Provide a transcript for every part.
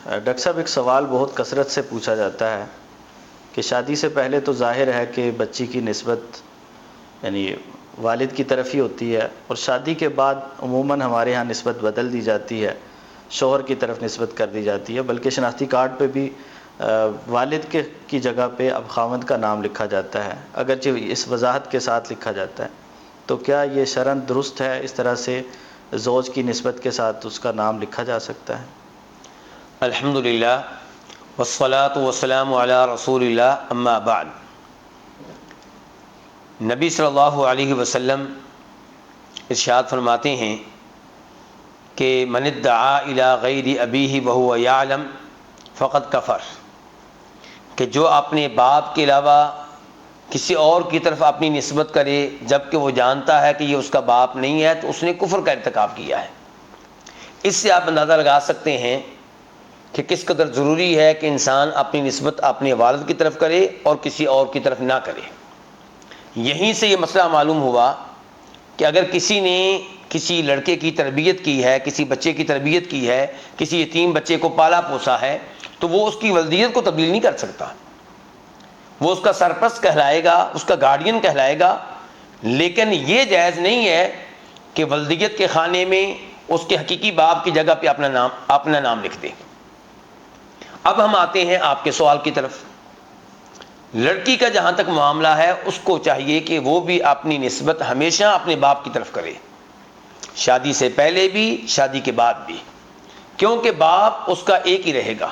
Doctor صاحب ایک سوال بہت کثرت سے پوچھا جاتا ہے کہ شادی سے پہلے تو ظاہر ہے کہ بچی کی نسبت یعنی والد کی طرف ہی ہوتی ہے، اور شادی کے بعد عموماً ہمارے ہاں نسبت بدل دی جاتی ہے، شوہر کی طرف نسبت کر دی جاتی ہے، بلکہ شناختی کارڈ پہ بھی والد کی جگہ پہ اب خاوند کا نام لکھا جاتا ہے، اگرچہ اس وضاحت کے ساتھ لکھا جاتا ہے۔ تو کیا یہ شرعاً درست ہے اس طرح سے زوج کی نسبت کے ساتھ اس کا نام لکھا جا سکتا ہے؟ الحمدللہ والصلاة والسلام علی رسول اللہ، اما بعد۔ نبی صلی اللہ علیہ وسلم ارشاد فرماتے ہیں کہ من ادعا الی غیر ابیہ وہو یعلم فقد کفر، کہ جو اپنے باپ کے علاوہ کسی اور کی طرف اپنی نسبت کرے جبکہ وہ جانتا ہے کہ یہ اس کا باپ نہیں ہے، تو اس نے کفر کا ارتکاب کیا ہے۔ اس سے آپ اندازہ لگا سکتے ہیں کہ کس قدر ضروری ہے کہ انسان اپنی نسبت اپنے والد کی طرف کرے اور کسی اور کی طرف نہ کرے۔ یہیں سے یہ مسئلہ معلوم ہوا کہ اگر کسی نے کسی لڑکے کی تربیت کی ہے، کسی بچے کی تربیت کی ہے، کسی یتیم بچے کو پالا پوسا ہے، تو وہ اس کی ولدیت کو تبدیل نہیں کر سکتا۔ وہ اس کا سرپرست کہلائے گا، اس کا گارڈین کہلائے گا، لیکن یہ جائز نہیں ہے کہ ولدیت کے خانے میں اس کے حقیقی باپ کی جگہ پہ اپنا نام لکھ دے۔ اب ہم آتے ہیں آپ کے سوال کی طرف۔ لڑکی کا جہاں تک معاملہ ہے، اس کو چاہیے کہ وہ بھی اپنی نسبت ہمیشہ اپنے باپ کی طرف کرے، شادی سے پہلے بھی، شادی کے بعد بھی، کیونکہ باپ اس کا ایک ہی رہے گا۔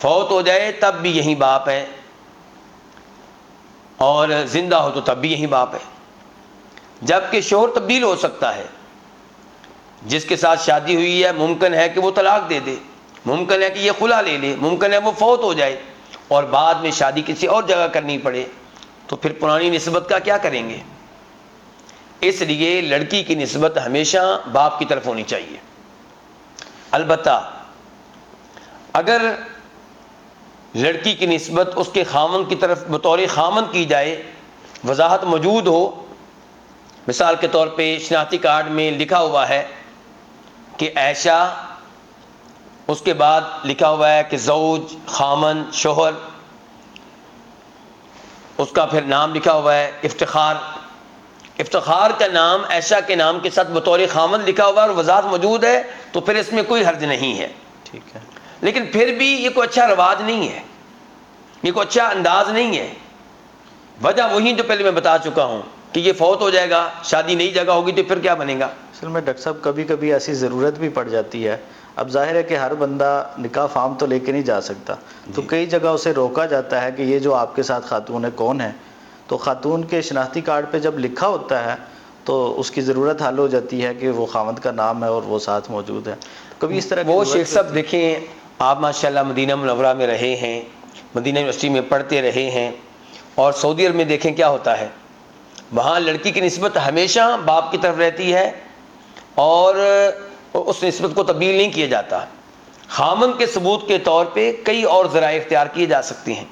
فوت ہو جائے تب بھی یہی باپ ہے، اور زندہ ہو تو تب بھی یہی باپ ہے۔ جبکہ شوہر تبدیل ہو سکتا ہے، جس کے ساتھ شادی ہوئی ہے ممکن ہے کہ وہ طلاق دے دے، ممکن ہے کہ یہ خلا لے لے، ممکن ہے وہ فوت ہو جائے اور بعد میں شادی کسی اور جگہ کرنی پڑے، تو پھر پرانی نسبت کا کیا کریں گے؟ اس لیے لڑکی کی نسبت ہمیشہ باپ کی طرف ہونی چاہیے۔ البتہ اگر لڑکی کی نسبت اس کے خاوند کی طرف بطور خاوند کی جائے، وضاحت موجود ہو، مثال کے طور پہ شناختی کارڈ میں لکھا ہوا ہے کہ عائشہ، اس کے بعد لکھا ہوا ہے کہ زوج، خاوند، شوہر، اس کا پھر نام لکھا ہوا ہے افتخار۔ افتخار کا نام عائشہ کے نام کے ساتھ بطور خاوند لکھا ہوا ہے اور وضاحت موجود ہے، تو پھر اس میں کوئی حرج نہیں ہے۔ ٹھیک ہے، لیکن پھر بھی یہ کوئی اچھا رواج نہیں ہے، یہ کوئی اچھا انداز نہیں ہے۔ وجہ وہی جو پہلے میں بتا چکا ہوں کہ یہ فوت ہو جائے گا، شادی نئی جگہ ہوگی، تو پھر کیا بنے گا؟ اصل میں ڈاکٹر صاحب کبھی کبھی ایسی ضرورت بھی پڑ جاتی ہے۔ اب ظاہر ہے کہ ہر بندہ نکاح فارم تو لے کے نہیں جا سکتا، تو کئی جگہ اسے روکا جاتا ہے کہ یہ جو آپ کے ساتھ خاتون ہے کون ہے، تو خاتون کے شناختی کارڈ پہ جب لکھا ہوتا ہے تو اس کی ضرورت حل ہو جاتی ہے کہ وہ خاوند کا نام ہے اور وہ ساتھ موجود ہے۔ کبھی اس طرح کی وہ ضرورت شیخ صاحب دیکھیں، آپ ماشاءاللہ مدینہ منورہ میں رہے ہیں، مدینہ یونیورسٹی میں پڑھتے رہے ہیں، اور سعودی عرب میں دیکھیں کیا ہوتا ہے، وہاں لڑکی کی نسبت ہمیشہ باپ کی طرف رہتی ہے اور اس نسبت کو تبدیل نہیں کیا جاتا۔ خاوند کے ثبوت کے طور پہ کئی اور ذرائع اختیار کیے جا سکتے ہیں،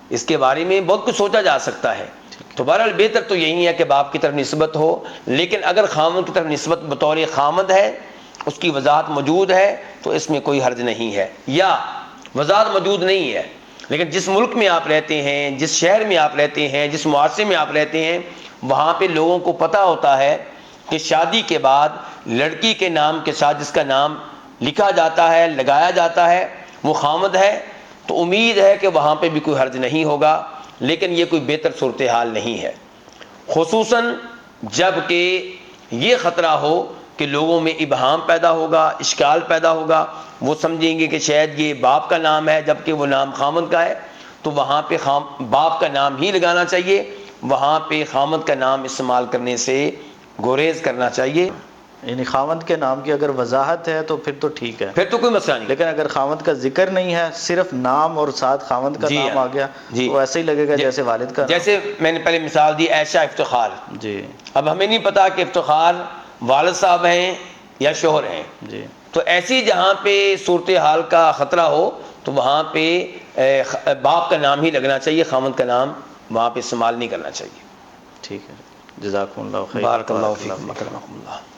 اس کے بارے میں بہت کچھ سوچا جا سکتا ہے۔ تو بہرحال بہتر تو یہی ہے کہ باپ کی طرف نسبت ہو، لیکن اگر خاوند کی طرف نسبت بطور خاوند ہے، اس کی وضاحت موجود ہے، تو اس میں کوئی حرج نہیں ہے۔ یا وضاحت موجود نہیں ہے، لیکن جس ملک میں آپ رہتے ہیں، جس شہر میں آپ رہتے ہیں، جس معاشرے میں آپ رہتے ہیں، وہاں پہ لوگوں کو پتہ ہوتا ہے کہ شادی کے بعد لڑکی کے نام کے ساتھ جس کا نام لکھا جاتا ہے، لگایا جاتا ہے، وہ خاوند ہے، تو امید ہے کہ وہاں پہ بھی کوئی حرج نہیں ہوگا، لیکن یہ کوئی بہتر صورتحال نہیں ہے، خصوصاً جب کہ یہ خطرہ ہو کہ لوگوں میں ابہام پیدا ہوگا، اشکال پیدا ہوگا، وہ سمجھیں گے کہ شاید یہ باپ کا نام ہے جبکہ وہ نام خاوند کا ہے، تو وہاں پہ باپ کا نام ہی لگانا چاہیے، وہاں پہ خاوند کا نام استعمال کرنے سے گریز کرنا چاہیے۔ یعنی خاوند کے نام کی اگر وضاحت ہے تو پھر تو ٹھیک ہے، پھر تو کوئی مسئلہ نہیں۔ لیکن اگر خاوند کا ذکر نہیں ہے، صرف نام اور ساتھ خاوند کا نام آ گیا، تو ایسے ہی لگے گا جیسے والد کا نام۔ جیسے میں نے پہلے مثال دی عائشہ افتخار، جی، اب ہمیں نہیں پتا کہ افتخار والد صاحب ہیں یا شوہر ہیں، جی، تو ایسی جہاں پہ صورتحال کا خطرہ ہو تو وہاں پہ باپ کا نام ہی لگنا چاہیے، خاوند کا نام وہاں پہ استعمال نہیں کرنا چاہیے۔ ٹھیک ہے، جزاکم اللہ خیر، بارک اللہ فیکم، اکرمکم اللہ۔